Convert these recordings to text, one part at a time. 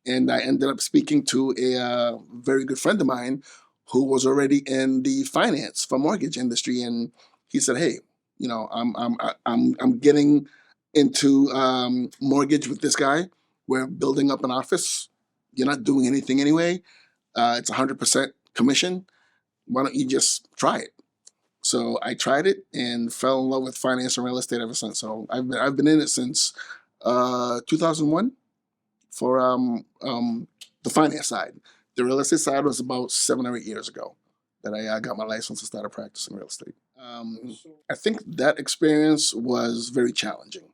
And I ended up speaking to a very good friend of mine who was already in the finance for mortgage industry, and he said, "Hey, I'm getting into mortgage with this guy. We're building up an office. You're not doing anything anyway. It's 100% commission. Why don't you just try it?" So I tried it and fell in love with finance and real estate ever since. So I've been in it since 2001 for the finance side. The real estate side was about 7 or 8 years ago that I got my license and started practicing real estate. I think that experience was very challenging.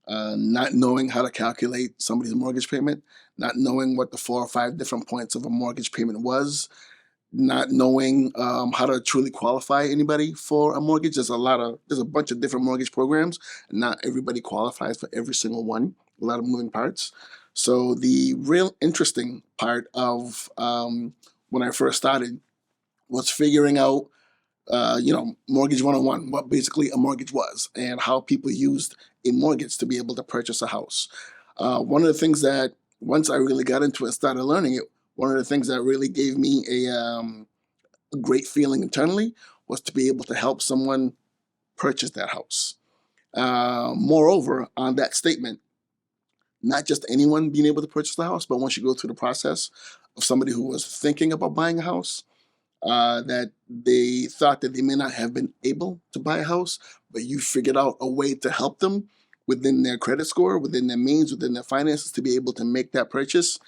Not knowing how to calculate somebody's mortgage payment, not knowing what the 4 or 5 different points of a mortgage payment was, not knowing how to truly qualify anybody for a mortgage. There's a bunch of different mortgage programs, and not everybody qualifies for every single one. A lot of moving parts. So the real interesting part of when I first started was figuring out, mortgage 101, what basically a mortgage was, and how people used a mortgage to be able to purchase a house. One of the things that once I really got into it and started learning it, one of the things that really gave me a great feeling internally was to be able to help someone purchase that house. Moreover, on that statement, not just anyone being able to purchase the house, but once you go through the process of somebody who was thinking about buying a house, that they thought that they may not have been able to buy a house, but you figured out a way to help them within their credit score, within their means, within their finances to be able to make that purchase.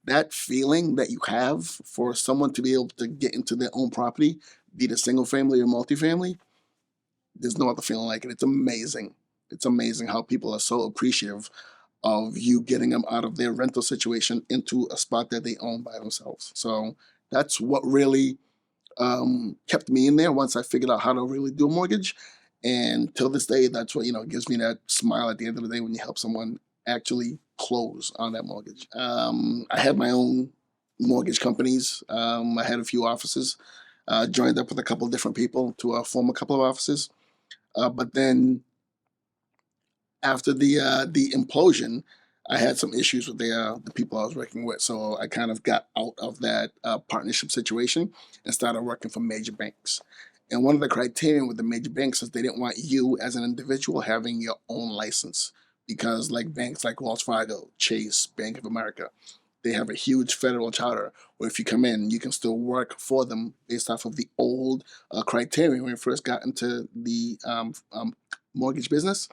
That feeling that you have for someone to be able to get into their own property, be it a single family or multifamily, there's no other feeling like it. It's amazing. It's amazing how people are so appreciative of you getting them out of their rental situation into a spot that they own by themselves. So that's what really kept me in there once I figured out how to really do a mortgage. And till this day, that's what gives me that smile at the end of the day when you help someone actually close on that mortgage. I had my own mortgage companies. I had a few offices. Joined up with a couple of different people to form a couple of offices. But then after the implosion, I had some issues with the people I was working with, so I kind of got out of that partnership situation and started working for major banks. And one of the criteria with the major banks is they didn't want you as an individual having your own license because, like banks like Wells Fargo, Chase, Bank of America, they have a huge federal charter where if you come in, you can still work for them based off of the old criteria when you first got into the mortgage business.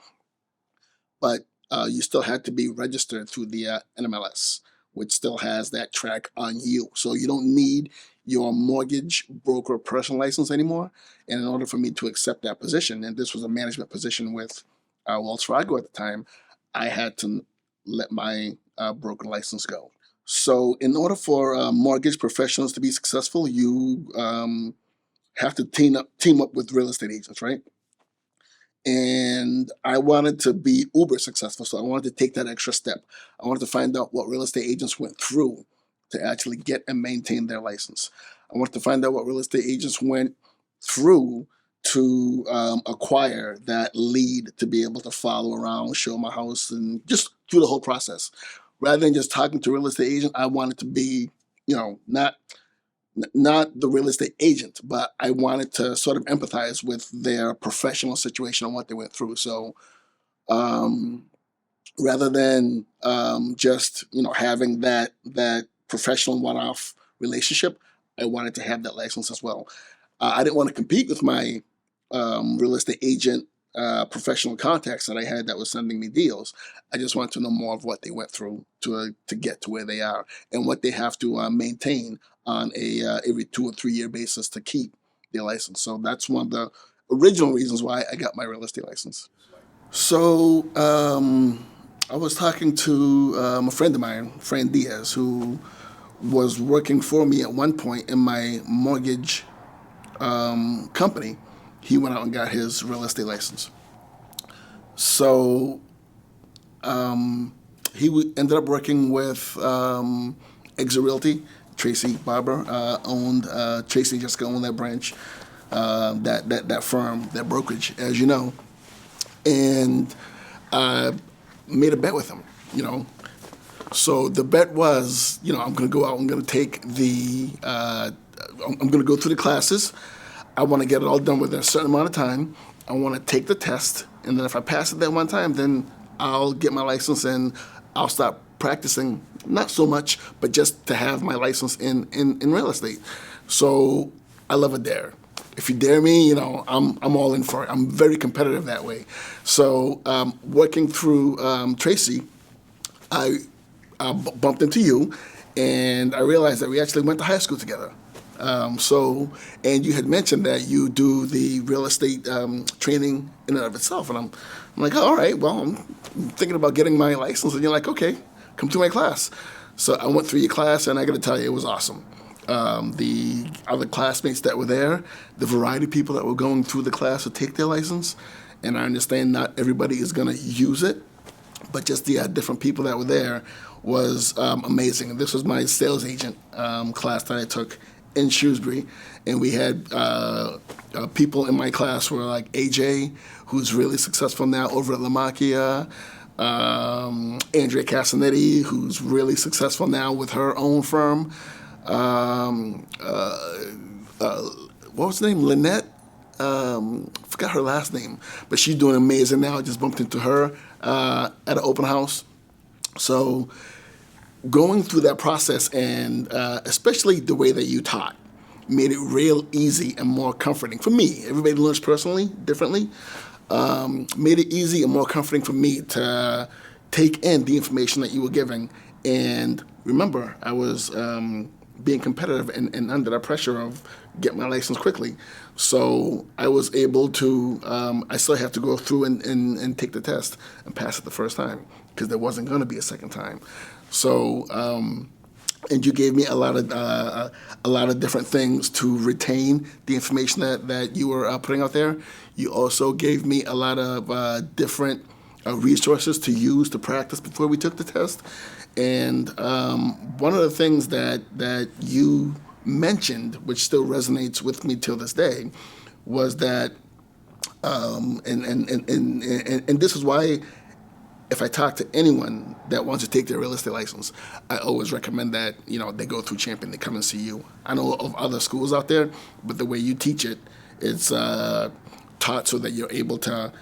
But you still had to be registered through the NMLS, which still has that track on you. So you don't need your mortgage broker personal license anymore. And in order for me to accept that position, and this was a management position with Wells Fargo at the time, I had to let my broker license go. So in order for mortgage professionals to be successful, you have to team up with real estate agents, right? And I wanted to be uber successful, so I wanted to take that extra step. I wanted to find out what real estate agents went through to actually get and maintain their license. I wanted to find out what real estate agents went through to acquire that lead to be able to follow around, show my house, and just do the whole process. Rather than just talking to a real estate agent, I wanted to be, not the real estate agent, but I wanted to sort of empathize with their professional situation and what they went through. So rather than just having that professional one-off relationship, I wanted to have that license as well. I didn't want to compete with my real estate agent professional contacts that I had that was sending me deals. I just wanted to know more of what they went through to get to where they are and what they have to maintain on a every 2 or 3 year basis to keep their license. So that's one of the original reasons why I got my real estate license. So I was talking to a friend of mine, Fran Diaz, who was working for me at one point in my mortgage company. He went out and got his real estate license. So he ended up working with Exit Realty. Tracy Barber owned, Tracy Jessica owned that branch, that firm, that brokerage, as you know. And I made a bet with him, So the bet was, I'm going to go out. I'm going to take I'm going to go through the classes. I want to get it all done within a certain amount of time. I want to take the test, and then if I pass it that one time, then I'll get my license and I'll stop practicing. Not so much, but just to have my license in real estate. So I love a dare. If you dare me, I'm all in for it. I'm very competitive that way. So working through Tracy, I bumped into you, and I realized that we actually went to high school together. And you had mentioned that you do the real estate training in and of itself, and I'm like, oh, all right, well, I'm thinking about getting my license, and you're like, okay, come to my class. So I went through your class, and I got to tell you, it was awesome. The other classmates that were there, the variety of people that were going through the class to take their license, and I understand not everybody is going to use it, but just the different people that were there was amazing. And this was my sales agent class that I took in Shrewsbury, and we had people in my class who were like AJ, who's really successful now over at La Macchia, Andrea Casanetti, who's really successful now with her own firm, what was her name, Lynette? Forgot her last name, but she's doing amazing now. I just bumped into her at an open house. So going through that process, and especially the way that you taught, made it real easy and more comforting for me. Everybody learns personally, differently. Made it easy and more comforting for me to take in the information that you were giving. And remember, I was being competitive and under the pressure of get my license quickly. So I was able to, I still have to go through and take the test and pass it the first time, because there wasn't going to be a second time. So, and you gave me a lot of different things to retain the information that you were putting out there. You also gave me a lot of different resources to use to practice before we took the test. And one of the things that you mentioned, which still resonates with me till this day, was that, and this is why, if I talk to anyone that wants to take their real estate license, I always recommend that they go through Champion, they come and see you. I know of other schools out there, but the way you teach it, it's taught so that you're able to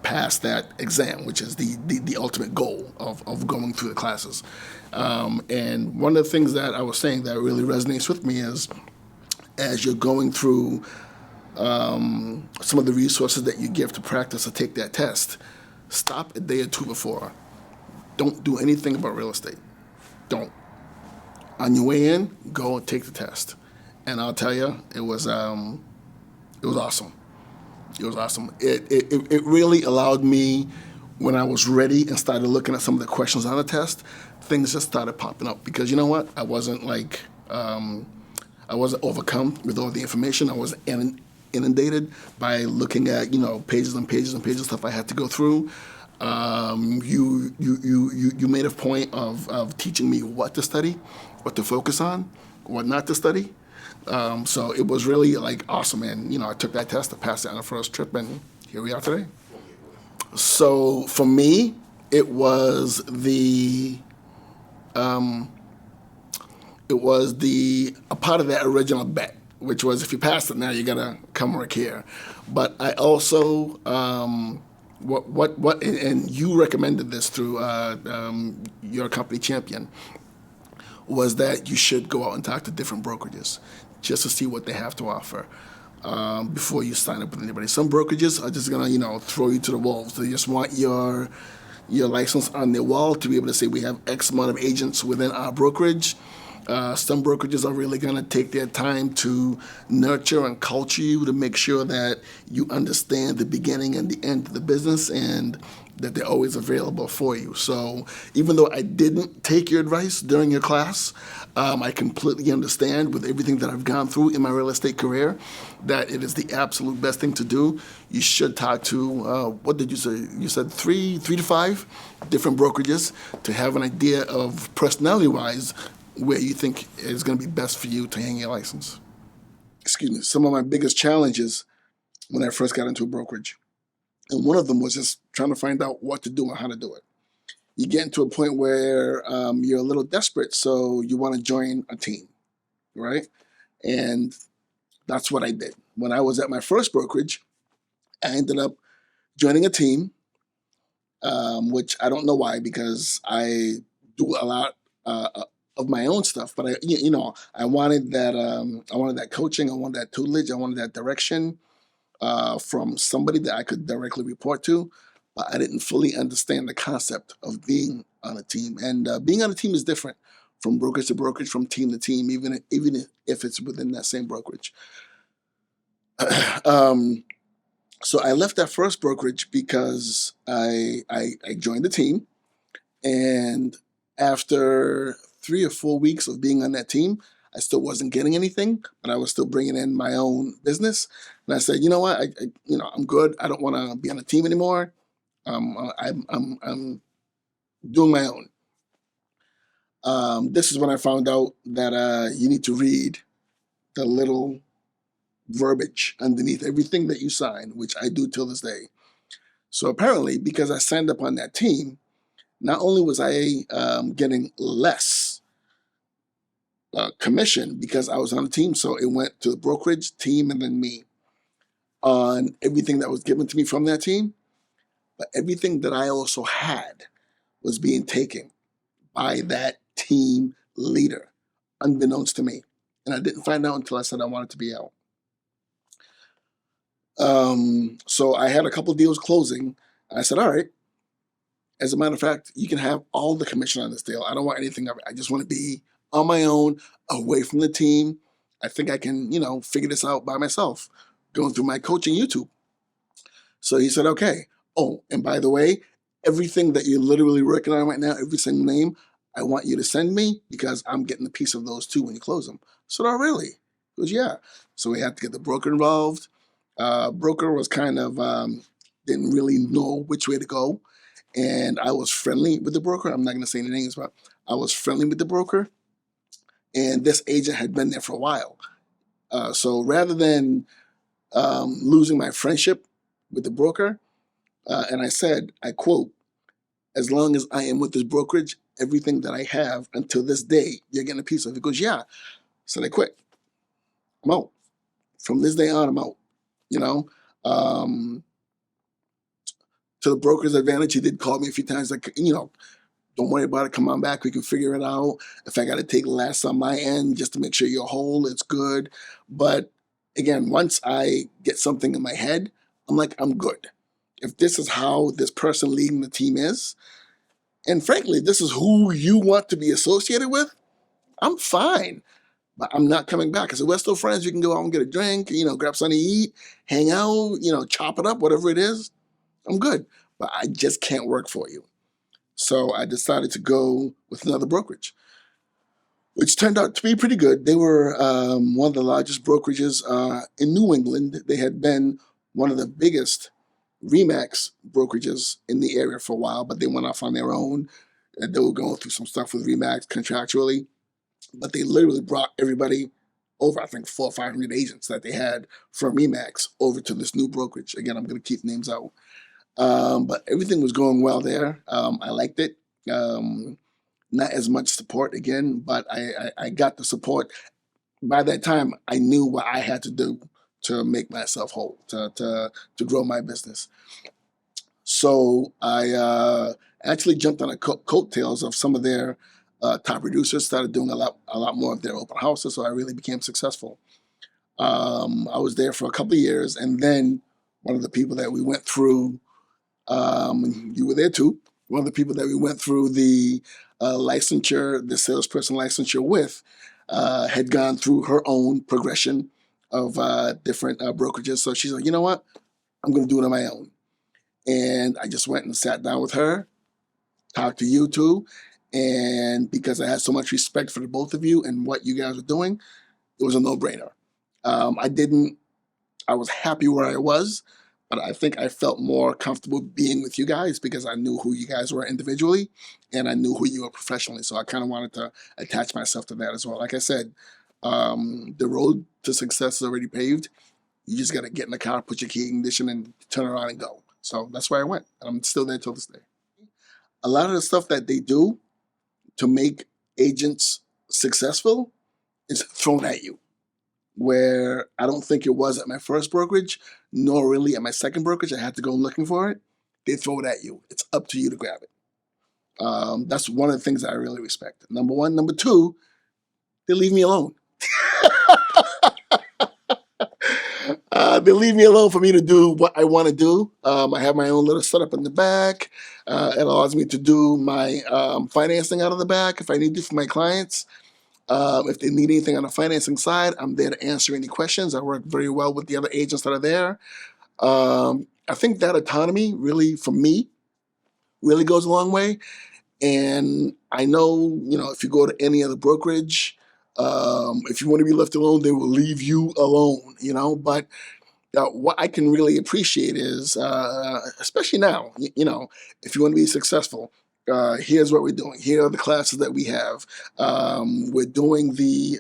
pass that exam, which is the ultimate goal of going through the classes. And one of the things that I was saying that really resonates with me is, as you're going through some of the resources that you give to practice to take that test, stop a day or two before. Don't do anything about real estate. Don't. On your way in, go and take the test. And I'll tell you, it was awesome. It was awesome. It really allowed me, when I was ready and started looking at some of the questions on the test, things just started popping up. Because you know what? I wasn't overcome with all the information. I was inundated by looking at pages and pages and pages of stuff I had to go through. You made a point of teaching me what to study, what to focus on, what not to study. So it was really awesome, and I took that test, I passed it on the first trip, and here we are today. So for me, it was a part of that original bet, which was, if you pass it now, you gotta come work here. But I also and you recommended this through your company Champion, was that you should go out and talk to different brokerages just to see what they have to offer before you sign up with anybody. Some brokerages are just gonna throw you to the wolves. They just want your license on their wall to be able to say, we have X amount of agents within our brokerage. Some brokerages are really going to take their time to nurture and culture you to make sure that you understand the beginning and the end of the business, and that they're always available for you. So even though I didn't take your advice during your class, I completely understand, with everything that I've gone through in my real estate career, that it is the absolute best thing to do. You should talk to, what did you say? You said three to five different brokerages to have an idea of, personality-wise, where you think is going to be best for you to hang your license. Excuse me. Some of my biggest challenges when I first got into a brokerage, and one of them was just trying to find out what to do and how to do it. you get into a point where you're a little desperate, so you want to join a team, right? And that's what I did. When I was at my first brokerage, I ended up joining a team, which I don't know why, because I do a lot of my own stuff. But I wanted that. I wanted that coaching. I wanted that tutelage. I wanted that direction from somebody that I could directly report to. But I didn't fully understand the concept of being on a team, and being on a team is different from brokerage to brokerage, from team to team, even if it's within that same brokerage. um, so I left that first brokerage because I joined the team, and after 3 or 4 weeks of being on that team, I still wasn't getting anything, but I was still bringing in my own business. And I said, you know what, I'm good. I don't want to be on a team anymore. I'm doing my own. This is when I found out that you need to read the little verbiage underneath everything that you sign, which I do till this day. So apparently, because I signed up on that team, not only was I getting less commission because I was on the team, so it went to the brokerage team and then me on everything that was given to me from that team, but everything that I also had was being taken by that team leader, unbeknownst to me. And I didn't find out until I said I wanted to be out. So I had a couple deals closing. I said, all right, as a matter of fact, you can have all the commission on this deal. I don't want anything of it. I just want to be on my own, away from the team. I think I can, figure this out by myself, going through my coaching YouTube. So he said, okay. Oh, and by the way, everything that you're literally working on right now, every single name, I want you to send me because I'm getting a piece of those too when you close them. So, oh, really? He goes, yeah. So we had to get the broker involved. Broker was kind of, didn't really know which way to go. And I was friendly with the broker. I'm not going to say any names, but I was friendly with the broker. And this agent had been there for a while. So rather than losing my friendship with the broker, and I said, I quote, as long as I am with this brokerage, everything that I have until this day, you're getting a piece of it. He goes, yeah. So I quit. I'm out. From this day on, I'm out. To the broker's advantage, he did call me a few times, like, don't worry about it. Come on back. We can figure it out. If I got to take less on my end just to make sure you're whole, it's good. But again, once I get something in my head, I'm like, I'm good. If this is how this person leading the team is, and frankly, this is who you want to be associated with, I'm fine. But I'm not coming back. I said, we're still friends. We can go out and get a drink, grab something to eat, hang out, chop it up, whatever it is. I'm good. But I just can't work for you. So I decided to go with another brokerage, which turned out to be pretty good. They were one of the largest brokerages in New England. They had been one of the biggest Remax brokerages in the area for a while, but they went off on their own. And they were going through some stuff with Remax contractually, but they literally brought everybody over, I think 400 or 500 agents that they had from Remax over to this new brokerage. Again, I'm going to keep names out. But everything was going well there. I liked it. Not as much support again, but I got the support. By that time, I knew what I had to do to make myself whole, to grow my business. So I actually jumped on the coattails of some of their top producers, started doing a lot more of their open houses, so I really became successful. I was there for a couple of years, and then one of the people that we went through, you were there too, one of the people that we went through the licensure, the salesperson licensure with, had gone through her own progression of different brokerages. So she's like, you know what? I'm going to do it on my own. And I just went and sat down with her, talked to you two. And because I had so much respect for the both of you and what you guys were doing, it was a no-brainer. I was happy where I was, but I think I felt more comfortable being with you guys because I knew who you guys were individually and I knew who you were professionally. So I kind of wanted to attach myself to that as well. Like I said, the road to success is already paved. You just got to get in the car, put your key in ignition, and turn around and go. So that's where I went. And I'm still there till this day. a lot of the stuff that they do to make agents successful is thrown at you. Where I don't think it was at my first brokerage, nor really at my second brokerage. I had to go looking for it. They throw it at you. It's up to you to grab it. That's one of the things that I really respect. Number one. Number two, they leave me alone. They leave me alone for me to do what I want to do. I have my own little setup in the back. It allows me to do my financing out of the back if I need to for my clients. If they need anything on the financing side, I'm there to answer any questions. I work very well with the other agents that are there. I think that autonomy really, for me, really goes a long way. And I know, if you go to any other brokerage, if you want to be left alone, they will leave you alone, But what I can really appreciate is, especially now, if you want to be successful, here's what we're doing. Here are the classes that we have. We're doing the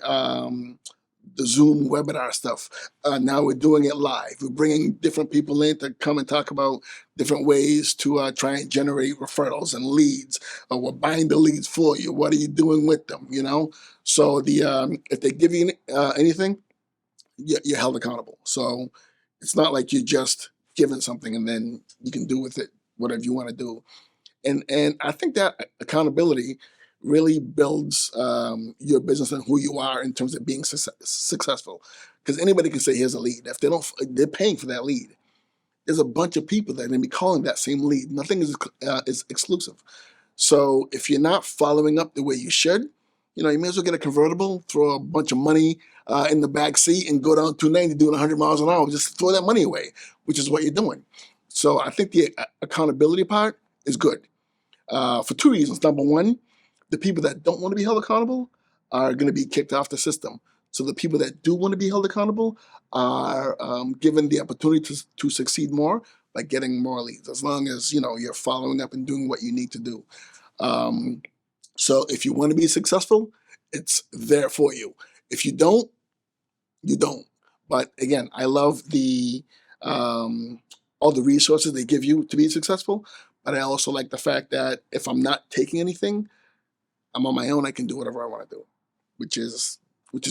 Zoom webinar stuff. Now we're doing it live. We're bringing different people in to come and talk about different ways to try and generate referrals and leads. We're buying the leads for you. What are you doing with them? So if they give you anything, you're held accountable. So it's not like you're just given something and then you can do with it whatever you want to do. And I think that accountability really builds your business and who you are in terms of being successful. Because anybody can say, here's a lead. If they don't, they're paying for that lead. There's a bunch of people that are going to be calling that same lead. Nothing is exclusive. So if you're not following up the way you should, you may as well get a convertible, throw a bunch of money in the back seat and go down 290 doing 100 miles an hour. Just throw that money away, which is what you're doing. So I think the accountability part is good for two reasons. Number one, the people that don't want to be held accountable are going to be kicked off the system. So the people that do want to be held accountable are given the opportunity to succeed more by getting more leads, as long as you're following up and doing what you need to do. So if you want to be successful, it's there for you. If you don't, you don't. But again, I love all the resources they give you to be successful. But I also like the fact that if I'm not taking anything, I'm on my own. I can do whatever I want to do, which is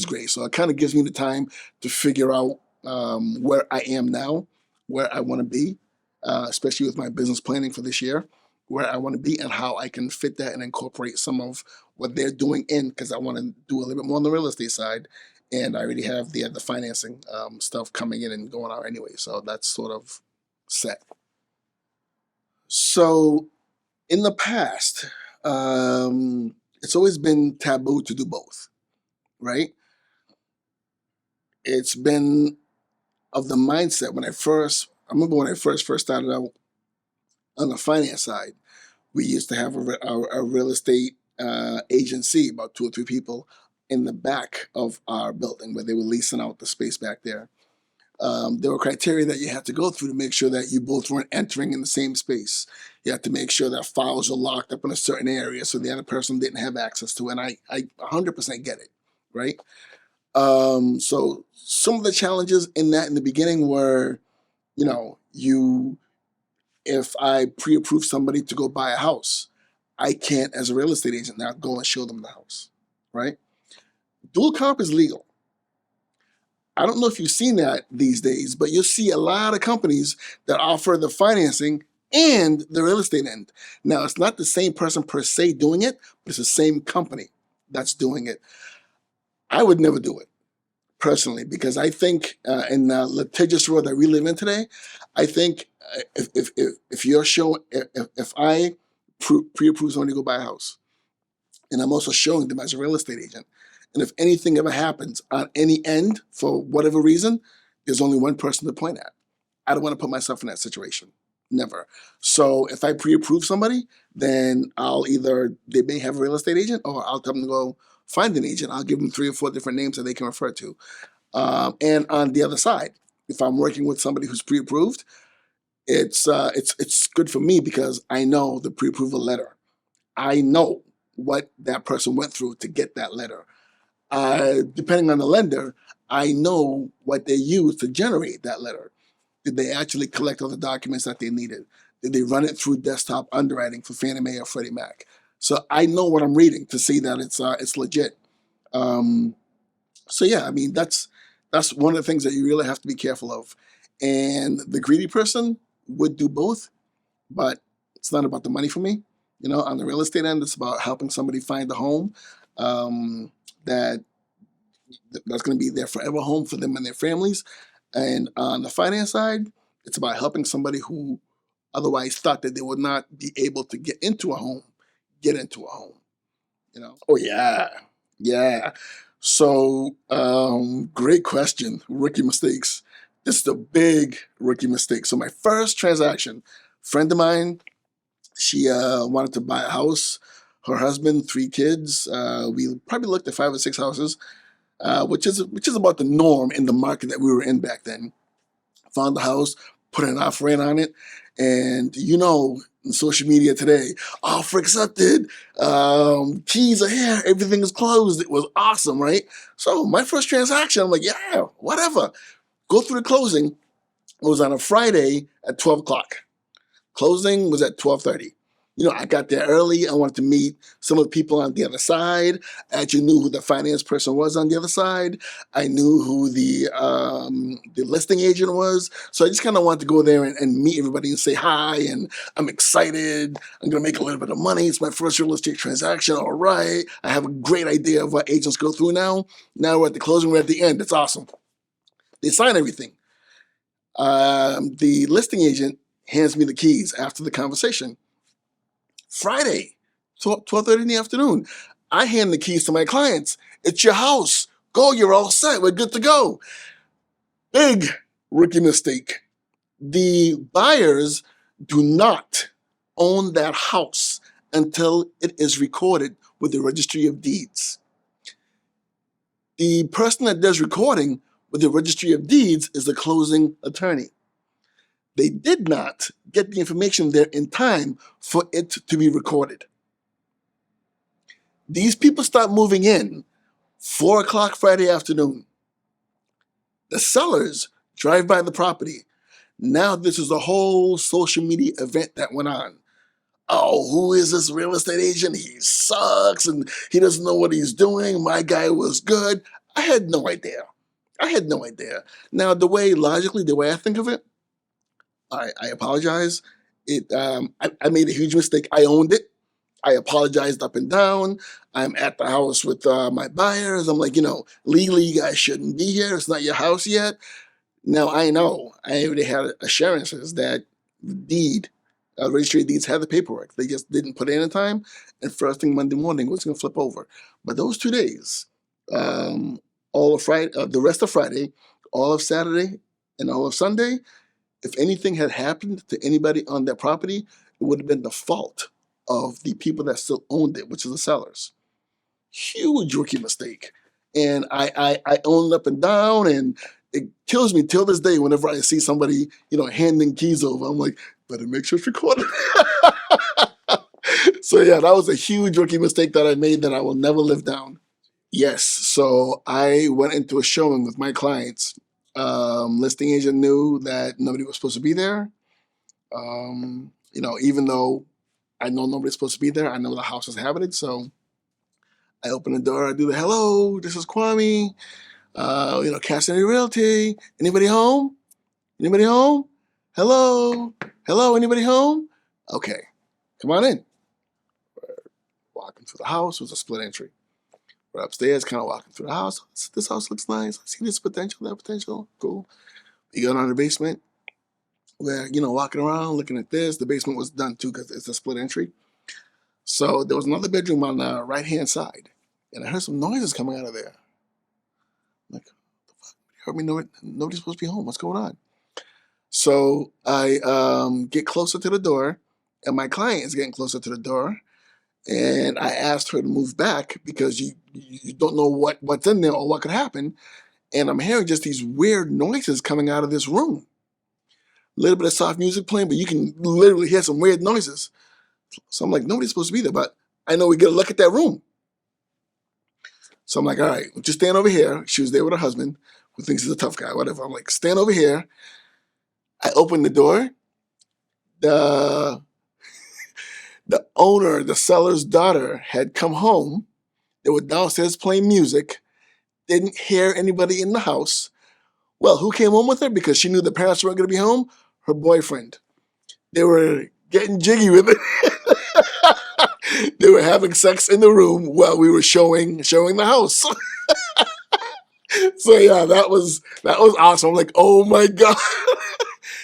great. So it kind of gives me the time to figure out where I am now, where I want to be, especially with my business planning for this year, where I want to be and how I can fit that and incorporate some of what they're doing in, because I want to do a little bit more on the real estate side. And I already have the financing stuff coming in and going out anyway. So that's sort of set. So in the past, it's always been taboo to do both, right? It's been of the mindset I remember when I first started out on the finance side, we used to have a real estate agency, about 2 or 3 people in the back of our building where they were leasing out the space back there. There were criteria that you had to go through to make sure that you both weren't entering in the same space. You had to make sure that files were locked up in a certain area so the other person didn't have access to it. And I 100% get it, right? So some of the challenges in the beginning were, if I pre-approve somebody to go buy a house, I can't, as a real estate agent, now go and show them the house, right? Dual comp is legal. I don't know if you've seen that these days, but you'll see a lot of companies that offer the financing and the real estate end. Now, it's not the same person per se doing it, but it's the same company that's doing it. I would never do it personally, because I think in the litigious world that we live in today, I think if you're showing, if I pre-approve somebody to go buy a house, and I'm also showing them as a real estate agent, and if anything ever happens on any end for whatever reason, there's only one person to point at. I don't want to put myself in that situation. Never. So if I pre-approve somebody, then they may have a real estate agent, or I'll tell them to go find an agent. I'll give them 3 or 4 different names that they can refer to. And on the other side, if I'm working with somebody who's pre-approved, it's good for me because I know the pre-approval letter. I know what that person went through to get that letter. Depending on the lender, I know what they used to generate that letter. Did they actually collect all the documents that they needed? they run it through desktop underwriting for Fannie Mae or Freddie Mac. So I know what I'm reading to see that it's legit. Um, so yeah, I mean that's one of the things that you really have to be careful of. And the greedy person would do both, but it's not about the money for me. On the real estate end, it's about helping somebody find a home um, that that's going to be their forever home for them and their families. And on the finance side, it's about helping somebody who otherwise thought that they would not be able to get into a home, get into a home. Oh yeah, yeah. So great question. Rookie mistakes. This is a big rookie mistake. So my first transaction, friend of mine, she wanted to buy a house. Her husband, 3 kids. We probably looked at 5 or 6 houses, which is about the norm in the market that we were in back then. Found the house, put an offer in on it, and in social media today, offer accepted, keys are here, everything is closed. It was awesome, right? So my first transaction, I'm like, yeah, whatever. Go through the closing. It was on a Friday at 12 o'clock. Closing was at 12:30. I got there early. I wanted to meet some of the people on the other side. I actually knew who the finance person was on the other side. I knew who the listing agent was. So I just kind of wanted to go there and meet everybody and say hi. And I'm excited. I'm going to make a little bit of money. It's my first real estate transaction. All right. I have a great idea of what agents go through now. Now we're at the closing. We're at the end. It's awesome. They sign everything. The listing agent hands me the keys after the conversation. Friday, 12:30 in the afternoon. I hand the keys to my clients. It's your house. Go, you're all set. We're good to go. Big rookie mistake. The buyers do not own that house until it is recorded with the Registry of Deeds. The person that does recording with the Registry of Deeds is the closing attorney. They did not get the information there in time for it to be recorded. These people start moving in 4 o'clock Friday afternoon. The sellers drive by the property. Now this is a whole social media event that went on. Oh, who is this real estate agent? He sucks and he doesn't know what he's doing. My guy was good. I had no idea. Now, logically, the way I think of it, I apologize. I made a huge mistake. I owned it. I apologized up and down. I'm at the house with my buyers. I'm like, legally, you guys shouldn't be here. It's not your house yet. Now, I know. I already had assurances that the deed, registry of deeds had the paperwork. They just didn't put it in time. And first thing Monday morning, it was going to flip over. But those 2 days, all of Friday, the rest of Friday, all of Saturday, and all of Sunday, if anything had happened to anybody on that property, it would have been the fault of the people that still owned it, which is the sellers. Huge rookie mistake. And I owned up and down, and it kills me till this day whenever I see somebody, handing keys over. I'm like, better make sure it's recorded. So yeah, that was a huge rookie mistake that I made that I will never live down. Yes, so I went into a showing with my clients. Listing agent knew that nobody was supposed to be there. Even though I know nobody's supposed to be there, I know the house is habited. So I open the door, I do the hello, this is Kwame, Cassidy Realty. Anybody home? Anybody home? Hello? Hello, anybody home? Okay, come on in. We're walking through the house, it was a split entry. We're upstairs, kind of walking through the house. This house looks nice. I see this potential, that potential. Cool. We go down to the basement. We're, walking around, looking at this. The basement was done too because it's a split entry. So there was another bedroom on the right-hand side. And I heard some noises coming out of there. I'm like, what the fuck? You heard me? Nobody's supposed to be home. What's going on? So I get closer to the door, and my client is getting closer to the door. And I asked her to move back because you don't know what's in there or what could happen. And I'm hearing just these weird noises coming out of this room. A little bit of soft music playing, but you can literally hear some weird noises. So I'm like, nobody's supposed to be there, but I know we get a look at that room. So I'm like, all right, just stand over here. She was there with her husband, who thinks he's a tough guy, whatever. I'm like, stand over here. I open the door. The owner, the seller's daughter, had come home. They were downstairs playing music. Didn't hear anybody in the house. Well, who came home with her because she knew the parents weren't going to be home? Her boyfriend. They were getting jiggy with it. They were having sex in the room while we were showing the house. So yeah, that was awesome. I'm like, oh my god.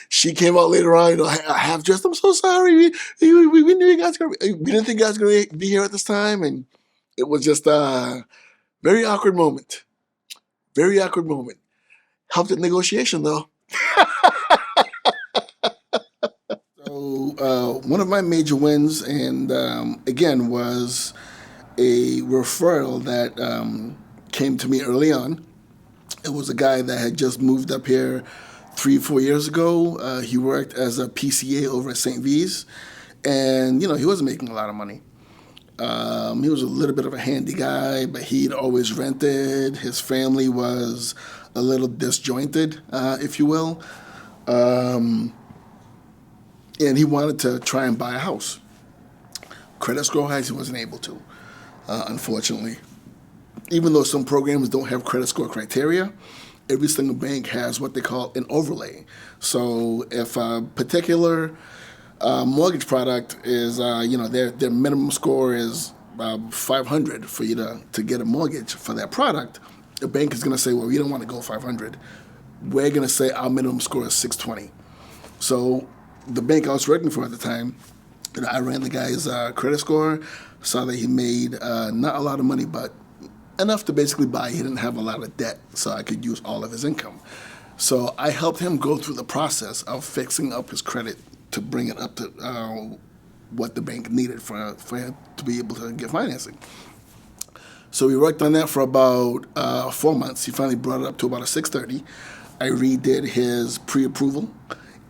She came out later on, half dressed. I'm so sorry. We knew you guys we didn't think you guys were gonna be here at this time, and it was just a very awkward moment. Very awkward moment. Helped with negotiation though. So one of my major wins, and again, was a referral that came to me early on. It was a guy that had just moved up here 3 or 4 years ago. He worked as a PCA over at St. V's, and he wasn't making a lot of money. He was a little bit of a handy guy, but he'd always rented. His family was a little disjointed, if you will. And he wanted to try and buy a house. Credit score wise, he wasn't able to, unfortunately. Even though some programs don't have credit score criteria, every single bank has what they call an overlay. So if a particular mortgage product is, their minimum score is 500 for you to get a mortgage for that product, the bank is going to say, well, we don't want to go 500. We're going to say our minimum score is 620. So the bank I was working for at the time, I ran the guy's credit score, saw that he made not a lot of money, but enough to basically buy. He didn't have a lot of debt, so I could use all of his income. So I helped him go through the process of fixing up his credit to bring it up to what the bank needed for him to be able to get financing. So we worked on that for about 4 months. He finally brought it up to about a 630. I redid his pre-approval,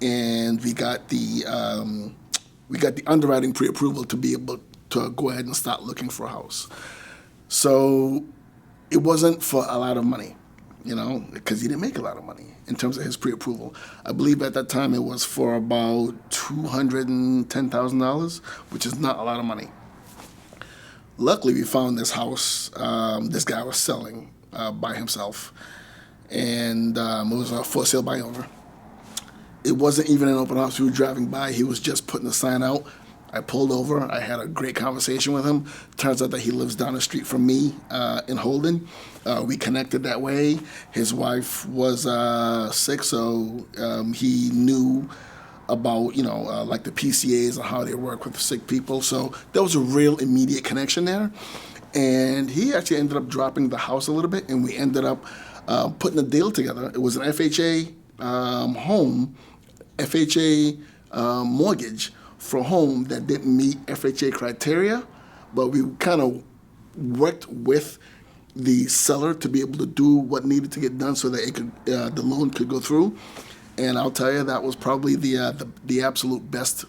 and we got the underwriting pre-approval to be able to go ahead and start looking for a house. So it wasn't for a lot of money, because he didn't make a lot of money in terms of his pre-approval. I believe at that time it was for about $210,000, which is not a lot of money. Luckily, we found this house this guy was selling by himself, and it was a for sale by owner. It wasn't even an open house. We were driving by. He was just putting the sign out. I pulled over. I had a great conversation with him. Turns out that he lives down the street from me in Holden. We connected that way. His wife was sick, so he knew about, like the PCAs and how they work with sick people. So there was a real immediate connection there. And he actually ended up dropping the house a little bit, and we ended up putting a deal together. It was an FHA FHA mortgage for a home that didn't meet FHA criteria, but we kind of worked with the seller to be able to do what needed to get done so that the loan could go through. And I'll tell you, that was probably the absolute best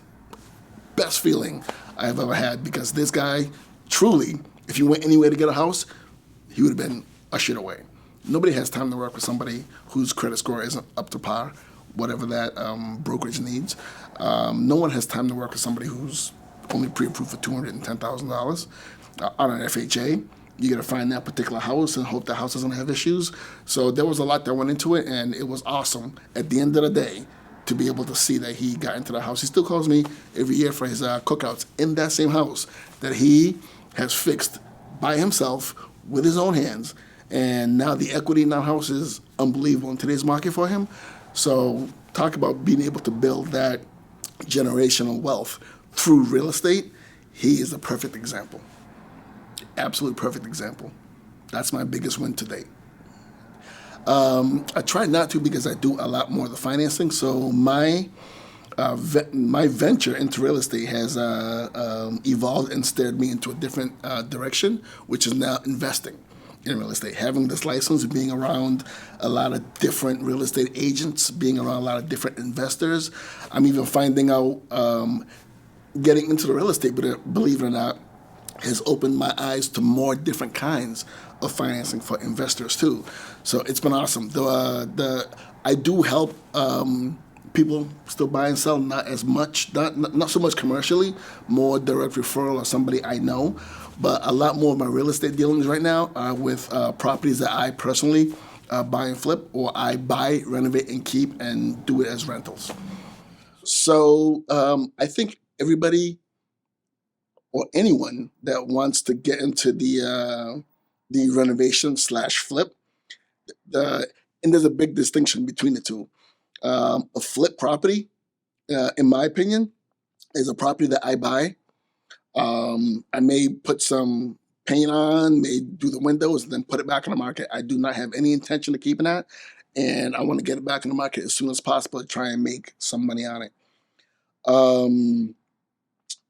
feeling I've ever had, because this guy, truly, if you went anywhere to get a house, he would have been ushered away. Nobody has time to work with somebody whose credit score isn't up to par, whatever that brokerage needs. No one has time to work with somebody who's only pre-approved for $210,000 on an FHA. You got to find that particular house and hope that house doesn't have issues. So there was a lot that went into it, and it was awesome at the end of the day to be able to see that he got into the house. He still calls me every year for his cookouts in that same house that he has fixed by himself with his own hands. And now the equity in that house is unbelievable in today's market for him. So talk about being able to build that generational wealth through real estate. He is a perfect example. Absolute perfect example. That's my biggest win to date. I try not to, because I do a lot more of the financing. So my venture into real estate has evolved and steered me into a different direction, which is now investing in real estate. Having this license, being around a lot of different real estate agents, being around a lot of different investors. I'm even finding out getting into the real estate, but believe it or not, has opened my eyes to more different kinds of financing for investors too. So it's been awesome. I do help people still buy and sell, not as much, not so much commercially, more direct referral or somebody I know. But a lot more of my real estate dealings right now are with properties that I personally buy and flip, or I buy, renovate, and keep, and do it as rentals. So I think everybody or anyone that wants to get into the renovation slash flip, and there's a big distinction between the two. A flip property, in my opinion, is a property that I buy. I may put some paint on, may do the windows, and then put it back on the market. I do not have any intention of keeping that, and I want to get it back in the market as soon as possible to try and make some money on it. Um,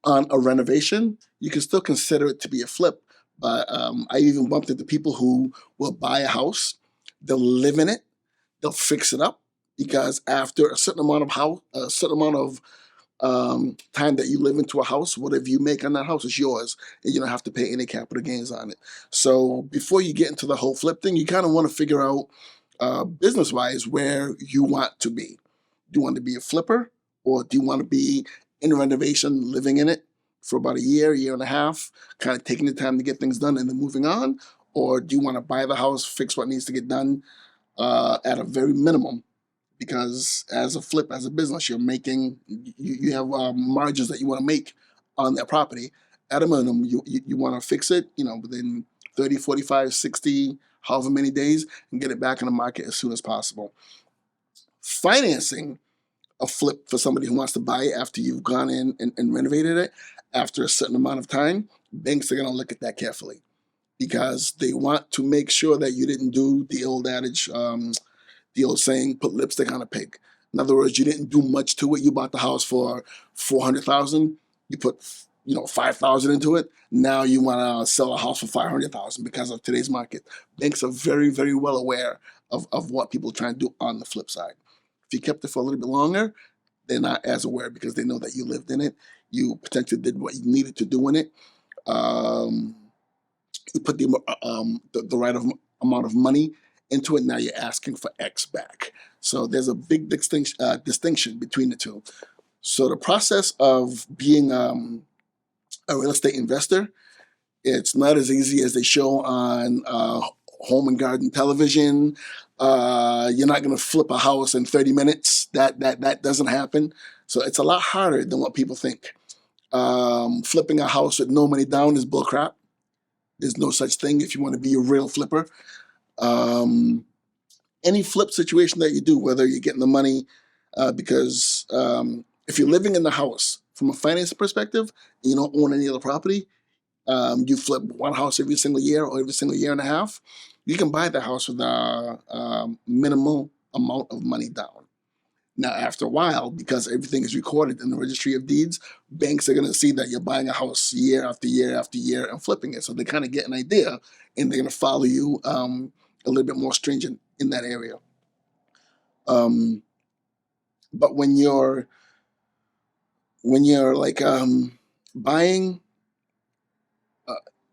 on a renovation, you can still consider it to be a flip, but I even bumped into people who will buy a house, they'll live in it, they'll fix it up, because after a certain amount of time that you live into a house, whatever you make on that house is yours, and you don't have to pay any capital gains on it. So before you get into the whole flip thing, you kind of want to figure out business wise where you want to be. Do you want to be a flipper, or do you want to be in renovation, living in it for about a year and a half, kind of taking the time to get things done and then moving on? Or do you want to buy the house, fix what needs to get done at a very minimum? Because as a flip, as a business, you have margins that you want to make on that property. At a minimum, you want to fix it, within 30, 45, 60, however many days, and get it back in the market as soon as possible. Financing a flip for somebody who wants to buy it after you've gone in and renovated it after a certain amount of time, banks are going to look at that carefully, because they want to make sure that you didn't do the old adage, the old saying, put lipstick on a pig. In other words, you didn't do much to it. You bought the house for $400,000. You put 5,000 into it. Now you want to sell a house for 500,000 because of today's market. Banks are very, very well aware of what people are trying to do on the flip side. If you kept it for a little bit longer, they're not as aware, because they know that you lived in it. You potentially did what you needed to do in it. You put the right amount of money into it. Now you're asking for X back. So there's a big distinction between the two. So the process of being a real estate investor, it's not as easy as they show on home and garden television. You're not going to flip a house in 30 minutes. That doesn't happen. So it's a lot harder than what people think. Flipping a house with no money down is bullcrap. There's no such thing if you want to be a real flipper. Any flip situation that you do, whether you're getting the money, because if you're living in the house from a finance perspective, and you don't own any other property, you flip one house every single year or every single year and a half, you can buy the house with a minimal amount of money down. Now, after a while, because everything is recorded in the registry of deeds, banks are going to see that you're buying a house year after year after year and flipping it. So they kind of get an idea, and they're going to follow you a little bit more stringent in that area. But when you're like buying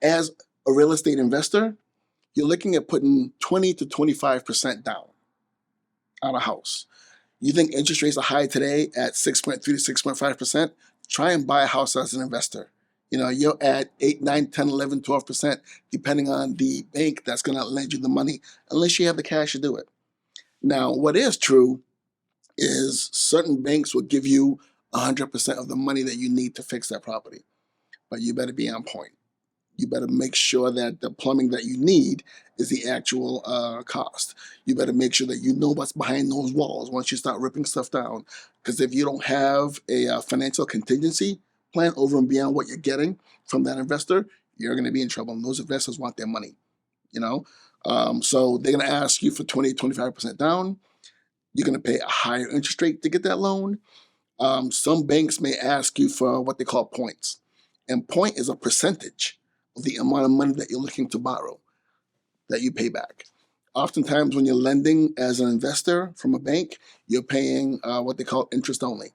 as a real estate investor, you're looking at putting 20 to 25% down on a house. You think interest rates are high today at 6.3 to 6.5%? Try and buy a house as an investor. You're at 8, 9, 10, 11, 12%, depending on the bank that's going to lend you the money, unless you have the cash to do it. Now, what is true is certain banks will give you 100% of the money that you need to fix that property. But you better be on point. You better make sure that the plumbing that you need is the actual cost. You better make sure that you know what's behind those walls once you start ripping stuff down. Because if you don't have a financial contingency plan over and beyond what you're getting from that investor, you're going to be in trouble. And those investors want their money, So they're going to ask you for 20, 25% down. You're going to pay a higher interest rate to get that loan. Some banks may ask you for what they call points. And point is a percentage of the amount of money that you're looking to borrow that you pay back. Oftentimes when you're lending as an investor from a bank, you're paying what they call interest only.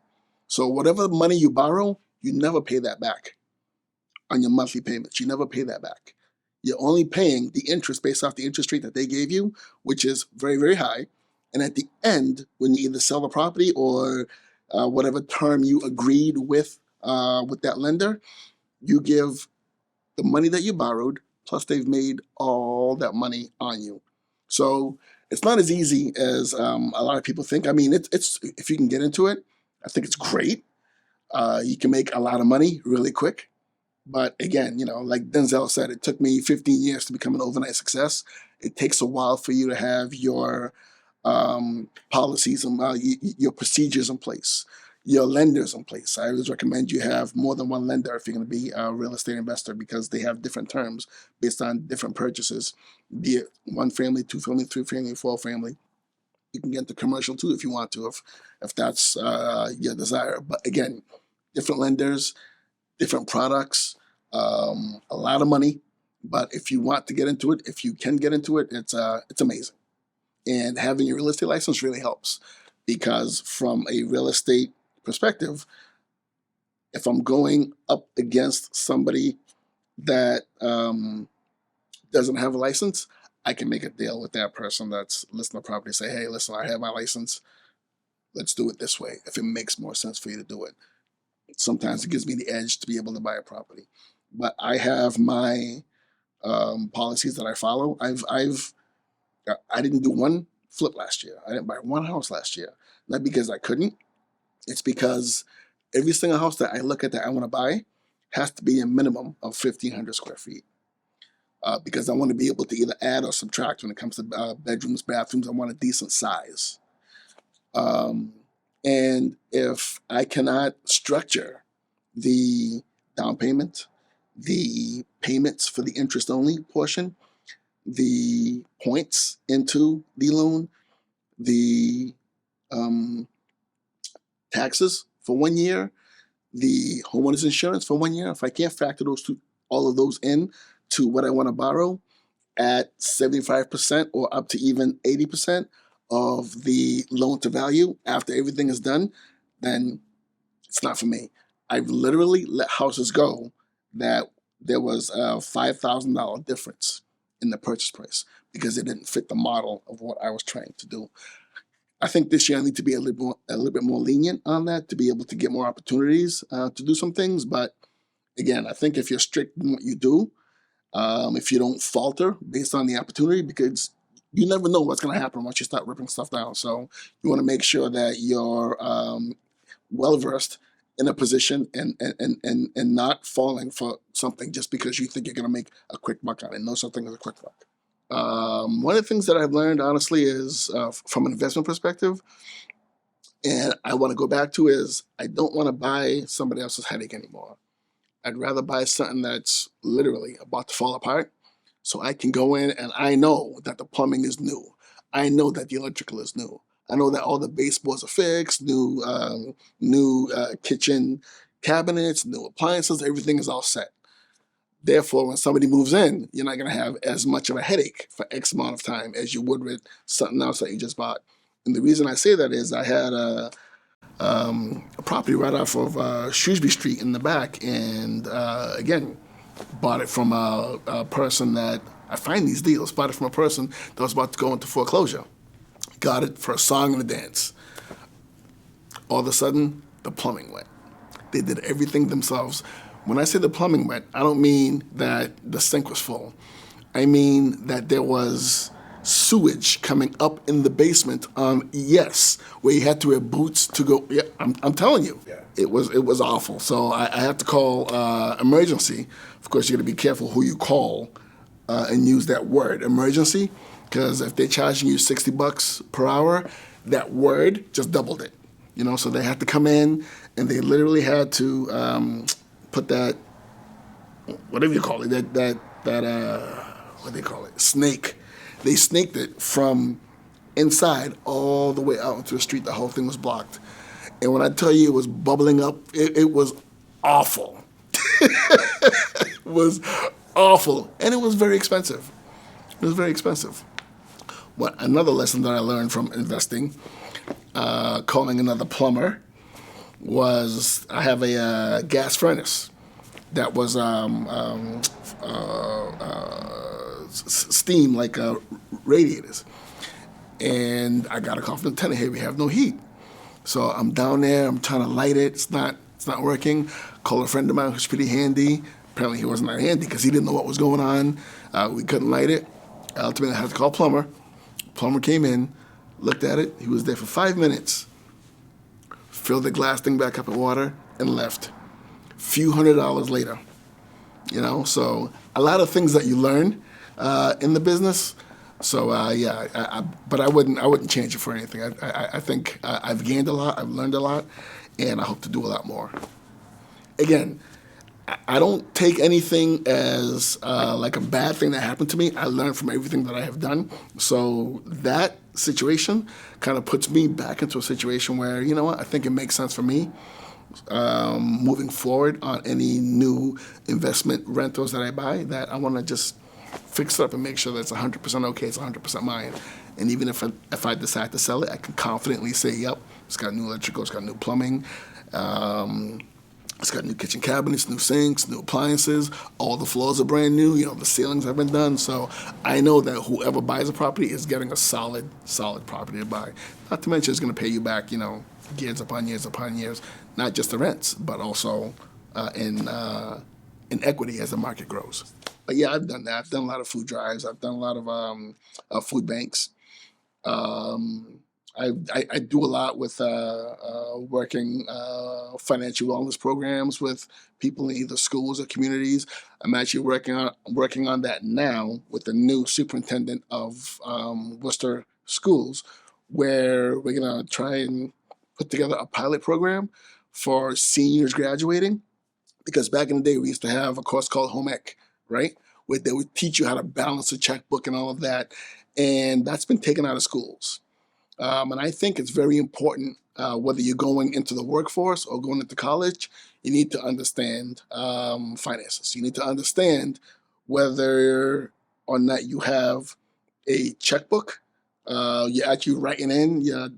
So whatever money you borrow, you never pay that back on your monthly payments. You never pay that back. You're only paying the interest based off the interest rate that they gave you, which is very, very high. And at the end, when you either sell the property or whatever term you agreed with that lender, you give the money that you borrowed, plus they've made all that money on you. So it's not as easy as a lot of people think. I mean, it's if you can get into it, I think it's great. You can make a lot of money really quick. But again, like Denzel said, it took me 15 years to become an overnight success. It takes a while for you to have your policies and your procedures in place, your lenders in place. I always recommend you have more than one lender if you're going to be a real estate investor, because they have different terms based on different purchases, be it one family, two family, three family, four family. You can get into commercial too if you want to, if that's your desire. But again, different lenders, different products, a lot of money. But if you want to get into it, if you can get into it, it's amazing. And having your real estate license really helps, because from a real estate perspective, if I'm going up against somebody that doesn't have a license, I can make a deal with that person that's listing the property. Say, hey, listen, I have my license. Let's do it this way if it makes more sense for you to do it. Sometimes it gives me the edge to be able to buy a property. But I have my policies that I follow. I didn't do one flip last year. I didn't buy one house last year. Not because I couldn't. It's because every single house that I look at that I want to buy has to be a minimum of 1,500 square feet. Because I want to be able to either add or subtract when it comes to bedrooms, bathrooms. I want a decent size. And if I cannot structure the down payment, the payments for the interest only portion, the points into the loan, the taxes for 1 year, the homeowner's insurance for 1 year, if I can't factor all of those in to what I want to borrow at 75% or up to even 80% of the loan to value after everything is done, then it's not for me. I've literally let houses go that there was a $5,000 difference in the purchase price because it didn't fit the model of what I was trying to do. I think this year I need to be a little bit more lenient on that to be able to get more opportunities to do some things. But again, I think if you're strict in what you do, if you don't falter based on the opportunity, because you never know what's going to happen once you start ripping stuff down. So you want to make sure that you're well-versed in a position and not falling for something just because you think you're going to make a quick buck on it. No such thing as a quick buck. One of the things that I've learned, honestly, is from an investment perspective, and I want to go back to, is I don't want to buy somebody else's headache anymore. I'd rather buy something that's literally about to fall apart, so I can go in and I know that the plumbing is new. I know that the electrical is new. I know that all the baseboards are fixed, new kitchen cabinets, new appliances, everything is all set. Therefore, when somebody moves in, you're not going to have as much of a headache for X amount of time as you would with something else that you just bought. And the reason I say that is I had a property right off of Shrewsbury Street in the back, and again, bought it from a person that, I find these deals, bought it from a person that was about to go into foreclosure. Got it for a song and a dance. All of a sudden, the plumbing went. They did everything themselves. When I say the plumbing went, I don't mean that the sink was full. I mean that there was sewage coming up in the basement. Yes, where you had to wear boots to go. Yeah, I'm telling you, yeah. It was awful. So I had to call emergency. Of course, you got to be careful who you call and use that word, emergency, because if they're charging you $60 per hour, that word just doubled it. So they had to come in and they literally had to put that, whatever you call it, that what do they call it, snake. They snaked it from inside all the way out into the street. The whole thing was blocked. And when I tell you it was bubbling up, it was awful. It was awful. And it was very expensive. It was very expensive. Another lesson that I learned from investing, calling another plumber, was I have a gas furnace that was steam, like radiators. And I got a call from the tenant, hey, we have no heat. So I'm down there, I'm trying to light it, it's not working. Call a friend of mine who's pretty handy. Apparently he wasn't that handy because he didn't know what was going on. We couldn't light it. Ultimately I had to call a plumber. Plumber came in, looked at it, he was there for 5 minutes, filled the glass thing back up with water, and left. Few $100s later. So a lot of things that you learn in the business. So but I wouldn't change it for anything. I think I've gained a lot, I've learned a lot, and I hope to do a lot more. Again, I don't take anything as like a bad thing that happened to me. I learned from everything that I have done. So that situation kind of puts me back into a situation where, you know what, I think it makes sense for me moving forward on any new investment rentals that I buy, that I want to just fix it up and make sure that it's 100% okay, it's 100% mine. And even if I decide to sell it, I can confidently say, yep, it's got new electrical, it's got new plumbing, it's got new kitchen cabinets, new sinks, new appliances. All the floors are brand new. The ceilings have been done. So I know that whoever buys a property is getting a solid property to buy. Not to mention it's going to pay you back, years upon years, not just the rents, but also in equity as the market grows. But yeah, I've done that. I've done a lot of food drives. I've done a lot of food banks. Um, I do a lot with working financial wellness programs with people in either schools or communities. I'm actually working on that now with the new superintendent of Worcester Schools, where we're gonna try and put together a pilot program for seniors graduating. Because back in the day, we used to have a course called home ec, right? Where they would teach you how to balance a checkbook and all of that. And that's been taken out of schools. And I think it's very important, whether you're going into the workforce or going into college, you need to understand finances. You need to understand whether or not you have a checkbook. You're actually writing in your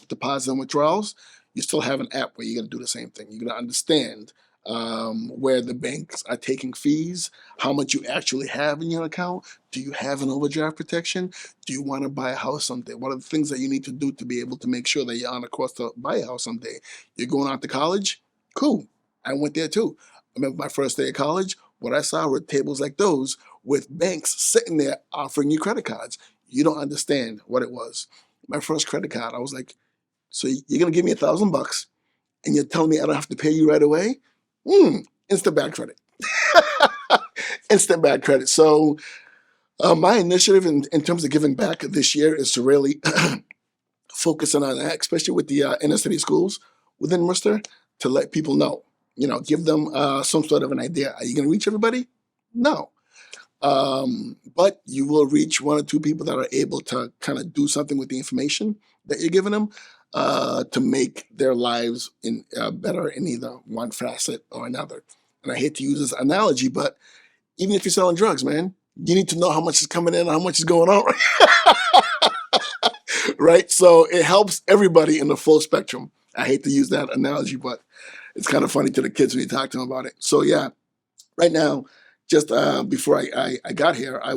deposits and withdrawals. You still have an app where you're going to do the same thing. You're going to understand where the banks are taking fees, how much you actually have in your account. Do you have an overdraft protection? Do you want to buy a house someday? What are the things that you need to do to be able to make sure that you're on a course to buy a house someday? You're going out to college? Cool. I went there too. I remember my first day of college, what I saw were tables like those with banks sitting there offering you credit cards. You don't understand what it was. My first credit card, I was like, so you're going to give me $1,000 and you're telling me I don't have to pay you right away? Instant bad credit. Instant bad credit. So my initiative in terms of giving back this year is to really focus on that, especially with the inner city schools within Worcester, to let people know, give them some sort of an idea. Are you going to reach everybody? No. But you will reach one or two people that are able to kind of do something with the information that you're giving them to make their lives better in either one facet or another. And I hate to use this analogy, but even if you're selling drugs, man, you need to know how much is coming in and how much is going out, right? So it helps everybody in the full spectrum. I hate to use that analogy, but it's kind of funny to the kids when you talk to them about it. So yeah, right now, just before I got here, I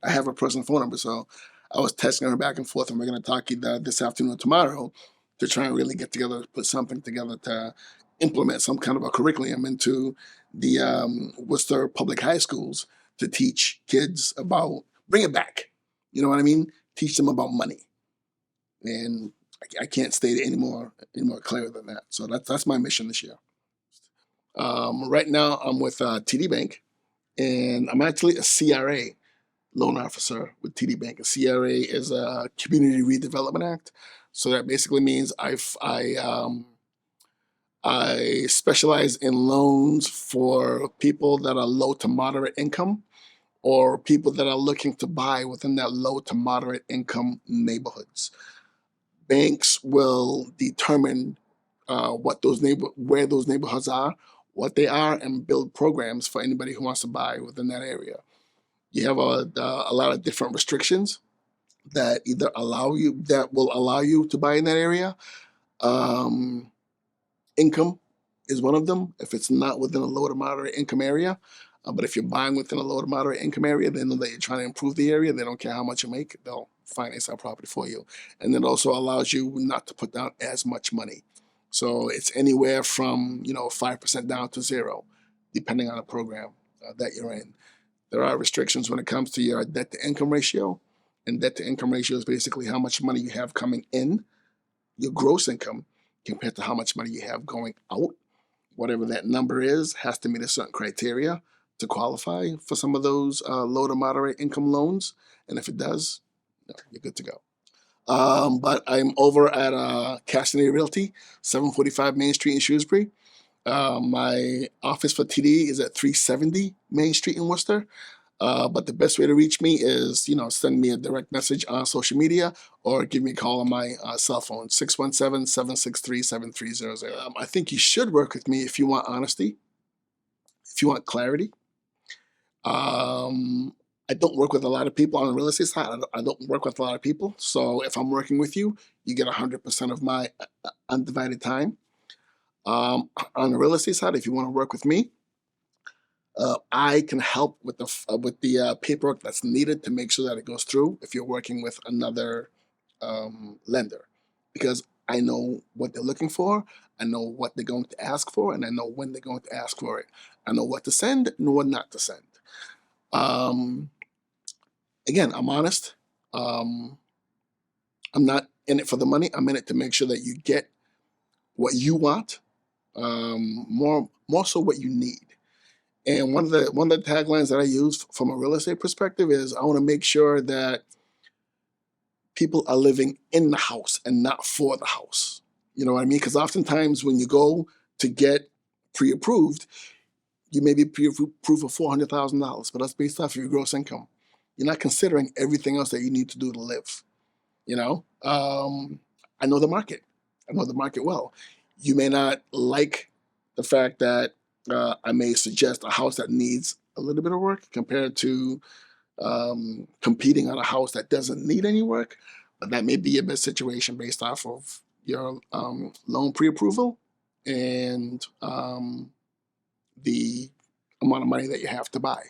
have her personal phone number, so I was texting her back and forth, and we're going to talk either this afternoon or tomorrow to try and really get together, put something together to implement some kind of a curriculum into the Worcester public high schools to teach kids about, bring it back. You know what I mean? Teach them about money. And I can't state it any more clear than that. So that's my mission this year. Right now, I'm with TD Bank, and I'm actually a CRA loan officer with TD Bank. A CRA is a Community Redevelopment Act. So that basically means I specialize in loans for people that are low to moderate income or people that are looking to buy within that low to moderate income neighborhoods. Banks will determine where those neighborhoods are, what they are, and build programs for anybody who wants to buy within that area. You have a lot of different restrictions that will allow you to buy in that area. Income is one of them. If it's not within a low to moderate income area, But if you're buying within a low to moderate income area, they know that you're trying to improve the area. They don't care how much you make. They'll finance that property for you. And it also allows you not to put down as much money. So it's anywhere from 5% down to zero, depending on the program that you're in. There are restrictions when it comes to your debt to income ratio. And debt to income ratio is basically how much money you have coming in, your gross income, compared to how much money you have going out. Whatever that number is has to meet a certain criteria to qualify for some of those low to moderate income loans. And if it does, you're good to go. But I'm over at Castaneda Realty, 745 Main Street in Shrewsbury. My office for TD is at 370 Main Street in Worcester. But the best way to reach me is, send me a direct message on social media or give me a call on my cell phone, 617-763-7300. I think you should work with me if you want honesty, if you want clarity. I don't work with a lot of people on the real estate side. I don't work with a lot of people. So if I'm working with you, you get 100% of my undivided time. On the real estate side, if you want to work with me, I can help with the paperwork that's needed to make sure that it goes through if you're working with another lender, because I know what they're looking for, I know what they're going to ask for, and I know when they're going to ask for it. I know what to send and what not to send. Again, I'm honest. I'm not in it for the money. I'm in it to make sure that you get what you want, more so what you need. And one of the taglines that I use from a real estate perspective is I want to make sure that people are living in the house and not for the house. You know what I mean? Because oftentimes when you go to get pre-approved, you may be pre-approved for $400,000, but that's based off of your gross income. You're not considering everything else that you need to do to live. I know the market. I know the market well. You may not like the fact that I may suggest a house that needs a little bit of work compared to competing on a house that doesn't need any work, but that may be a best situation based off of your loan pre-approval and the amount of money that you have to buy.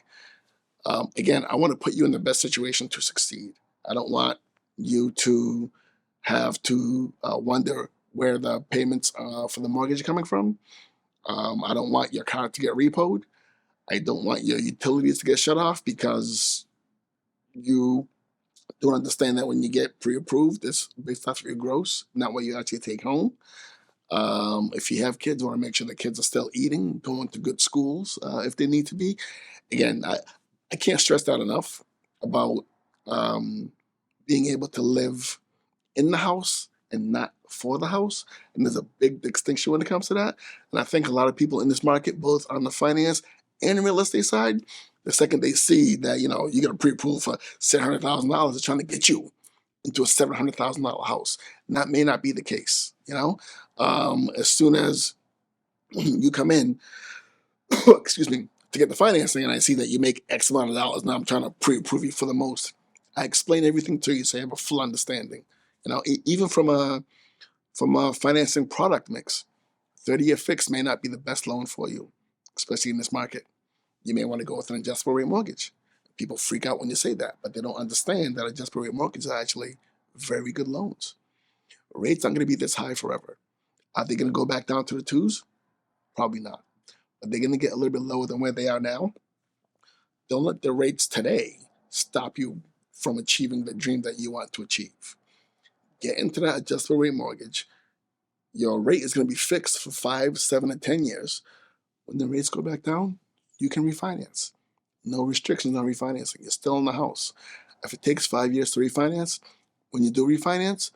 Again, I want to put you in the best situation to succeed. I don't want you to have to wonder where the payments for the mortgage are coming from. I don't want your car to get repoed. I don't want your utilities to get shut off because you don't understand that when you get pre-approved, it's based off your gross, not what you actually take home. If you have kids, I want to make sure the kids are still eating, going to good schools if they need to be. Again, I can't stress that enough about being able to live in the house and not for the house. And there's a big distinction when it comes to that. And I think a lot of people in this market, both on the finance and real estate side, the second they see that, you get a pre-approval for $700,000, they're trying to get you into a $700,000 house. And that may not be the case, As soon as you come in, excuse me, to get the financing and I see that you make X amount of dollars, now I'm trying to pre-approve you for the most. I explain everything to you so you have a full understanding. Even from a financing product mix, 30-year fixed may not be the best loan for you, especially in this market. You may want to go with an adjustable rate mortgage. People freak out when you say that, but they don't understand that adjustable rate mortgages are actually very good loans. Rates aren't going to be this high forever. Are they going to go back down to the twos? Probably not. But they're going to get a little bit lower than where they are now. Don't let the rates today stop you from achieving the dream that you want to achieve. Get into that adjustable rate mortgage. Your rate is going to be fixed for 5, 7, and 10 years. When the rates go back down, you can refinance. No restrictions on refinancing. You're still in the house. If it takes 5 years to refinance, when you do refinance,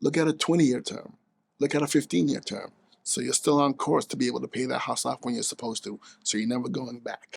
look at a 20-year term. Look at a 15-year term. So you're still on course to be able to pay that house off when you're supposed to. So you're never going back.